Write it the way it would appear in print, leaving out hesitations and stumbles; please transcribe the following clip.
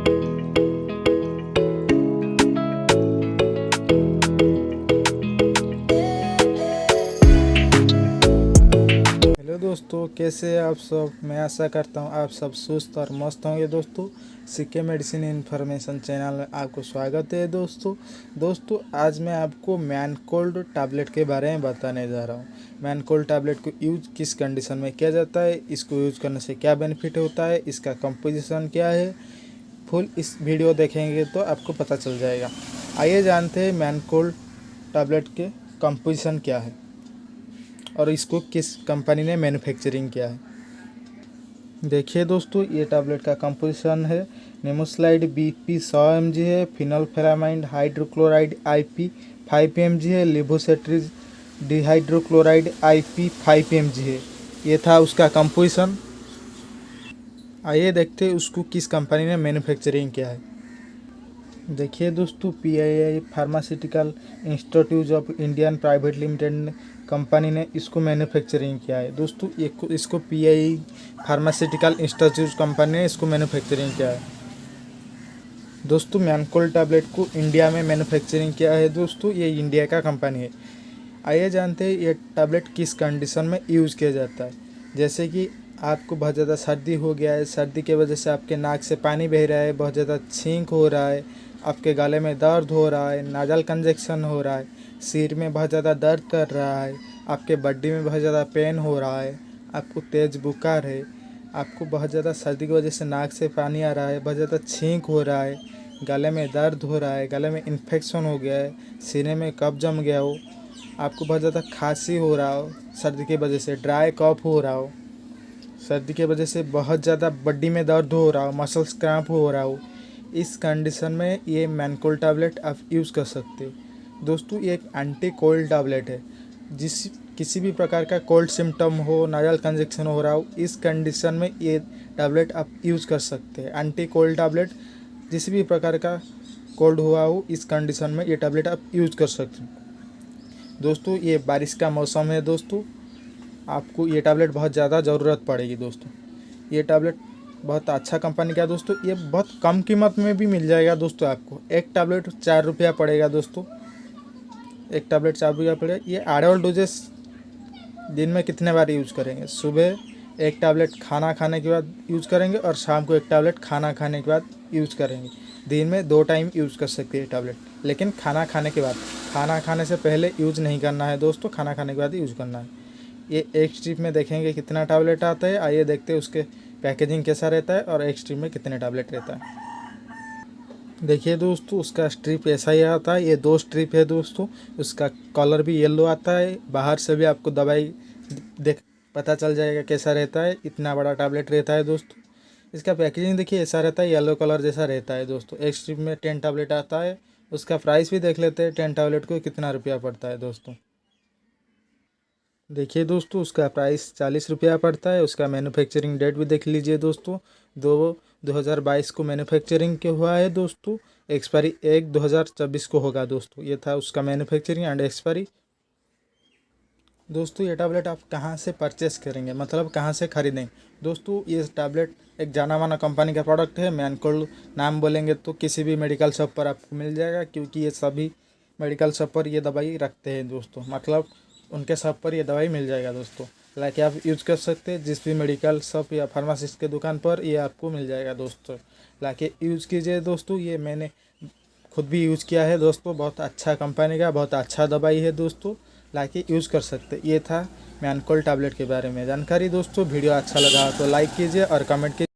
Hello दोस्तों, कैसे हैं आप सब। मैं आशा करता हूं आप सब सुस्त और मस्त होंगे। दोस्तों, सिक्के मेडिसिन इन्फॉर्मेशन चैनल में आपको स्वागत है। दोस्तों आज मैं आपको मैनकोल्ड टैबलेट के बारे में बताने जा रहा हूं। मैनकोल्ड टैबलेट को यूज किस कंडीशन में किया जाता है, इसको यूज करने से क्या बेनिफिट होता है, इसका कंपोजिशन क्या है, फुल इस वीडियो देखेंगे तो आपको पता चल जाएगा। आइए जानते हैं मैनकोल्ड टैबलेट के कंपोजिशन क्या है और इसको किस कंपनी ने मैन्युफैक्चरिंग किया है। देखिए दोस्तों, ये टैबलेट का कंपोजिशन है। नेमोस्लाइड BP 100 mg है, फिनोल्फेरामाइड हाइड्रोक्लोराइड IP 5 mg है, लिवोसेट्रिज डिहाइड्रोक्लोराइड IP 5 mg है। ये था उसका कंपोजिशन। आइए देखते हैं उसको किस कंपनी ने मैन्युफैक्चरिंग किया है। देखिए दोस्तों, PII pharmaceutical institute of Indian private limited company ने इसको मैन्युफैक्चरिंग किया है। दोस्तों इसको PII फार्मास्यूटिकल इंस्टीट्यूट कंपनी ने इसको मैन्युफैक्चरिंग किया है। दोस्तों मैनकोल्ड टैबलेट को इंडिया में मैन्युफैक्चरिंग किया है। दोस्तों ये इंडिया का कंपनी है। आइए जानते हैं ये टैबलेट किस कंडीशन में यूज़ किया जाता है। जैसे कि आपको बहुत ज़्यादा सर्दी हो गया है, सर्दी की वजह से आपके नाक से पानी बह रहा है, बहुत ज़्यादा छींक हो रहा है, आपके गले में दर्द हो रहा है, नाजल कंजेक्शन हो रहा है, सिर में बहुत ज़्यादा दर्द कर रहा है, आपके बॉडी में बहुत ज़्यादा पेन हो रहा है, आपको तेज़ बुखार है, आपको बहुत ज़्यादा सर्दी की वजह से नाक से पानी आ रहा है, बहुत ज़्यादा छींक हो रहा है, गले में दर्द हो रहा है, गले में इन्फेक्शन हो गया है, सीने में कफ जम गया हो, आपको बहुत ज़्यादा खांसी हो रहा हो, सर्दी की वजह से ड्राई कफ हो रहा हो, सर्दी की वजह से बहुत ज़्यादा बॉडी में दर्द हो रहा हो, मसल्स क्रैम्प हो रहा हो, इस कंडीशन में ये मैनकोल्ड टैबलेट आप यूज़ कर सकते हैं। दोस्तों ये एक एंटी कोल्ड टैबलेट है। किसी भी प्रकार का कोल्ड सिम्टम हो, नाजल कंजेक्शन हो रहा हो, इस कंडीशन में ये टैबलेट आप यूज़ कर सकते हैं। एंटी कोल्ड टैबलेट, किसी भी प्रकार का कोल्ड हुआ हो, इस कंडीशन में ये टैबलेट आप यूज़ कर सकते हैं। दोस्तों ये बारिश का मौसम है। दोस्तों आपको ये टैबलेट बहुत ज़्यादा ज़रूरत पड़ेगी। दोस्तों ये टैबलेट बहुत अच्छा कंपनी का। दोस्तों ये बहुत कम कीमत में भी मिल जाएगा। दोस्तों आपको एक टैबलेट 4 रुपया पड़ेगा। दोस्तों एक टैबलेट 4 रुपया पड़ेगा। ये एडल्ट डोजेस दिन में कितने बार यूज़ करेंगे? सुबह एक टैबलेट खाना खाने के बाद यूज़ करेंगे और शाम को एक टैबलेट खाना खाने के बाद यूज़ करेंगे। दिन में 2 टाइम यूज़ कर सकते हैं टैबलेट, लेकिन खाना खाने के बाद। खाना खाने से पहले यूज़ नहीं करना है दोस्तों, खाना खाने के बाद यूज़ करना है। ये एक स्ट्रिप में देखेंगे कितना टैबलेट आता है। आइए देखते हैं उसके पैकेजिंग कैसा रहता है और एक स्ट्रिप में कितने टैबलेट रहता है। देखिए दोस्तों, उसका स्ट्रिप ऐसा ही आता है। ये 2 स्ट्रिप है दोस्तों। उसका कलर भी येलो आता है। बाहर से भी आपको दवाई देख पता चल जाएगा कैसा रहता है। इतना बड़ा टैबलेट रहता है दोस्तों। इसका पैकेजिंग देखिए ऐसा रहता है, येलो कलर जैसा रहता है दोस्तों। एक स्ट्रिप में 10 टैबलेट आता है। उसका प्राइस भी देख लेते हैं, 10 टैबलेट को कितना रुपया पड़ता है। दोस्तों देखिए दोस्तों, उसका प्राइस 40 रुपया पड़ता है। उसका मैन्युफैक्चरिंग डेट भी देख लीजिए दोस्तों। 2022 को मैन्युफैक्चरिंग के हुआ है दोस्तों। एक्सपायरी 1/2024 को होगा दोस्तों। ये था उसका मैन्युफैक्चरिंग एंड एक्सपायरी। दोस्तों ये टैबलेट आप कहाँ से परचेस करेंगे, मतलब कहाँ से खरीदें? दोस्तों ये टैबलेट एक जाना माना कंपनी का प्रोडक्ट है। मैनकोल्ड नाम बोलेंगे तो किसी भी मेडिकल शॉप पर आपको मिल जाएगा, क्योंकि ये सभी मेडिकल शॉप पर ये दवाई रखते हैं दोस्तों। मतलब उनके शॉप पर ये दवाई मिल जाएगा दोस्तों। लाके आप यूज़ कर सकते हैं जिस भी मेडिकल शॉप या फार्मासिस्ट के दुकान पर, ये आपको मिल जाएगा दोस्तों। लाके यूज़ कीजिए दोस्तों। ये मैंने खुद भी यूज़ किया है दोस्तों। बहुत अच्छा कंपनी का, बहुत अच्छा दवाई है दोस्तों। लाके यूज़ कर सकते। ये था मैनकोल्ड टैबलेट के बारे में जानकारी दोस्तों। वीडियो अच्छा लगा तो लाइक कीजिए और कमेंट कीजिए।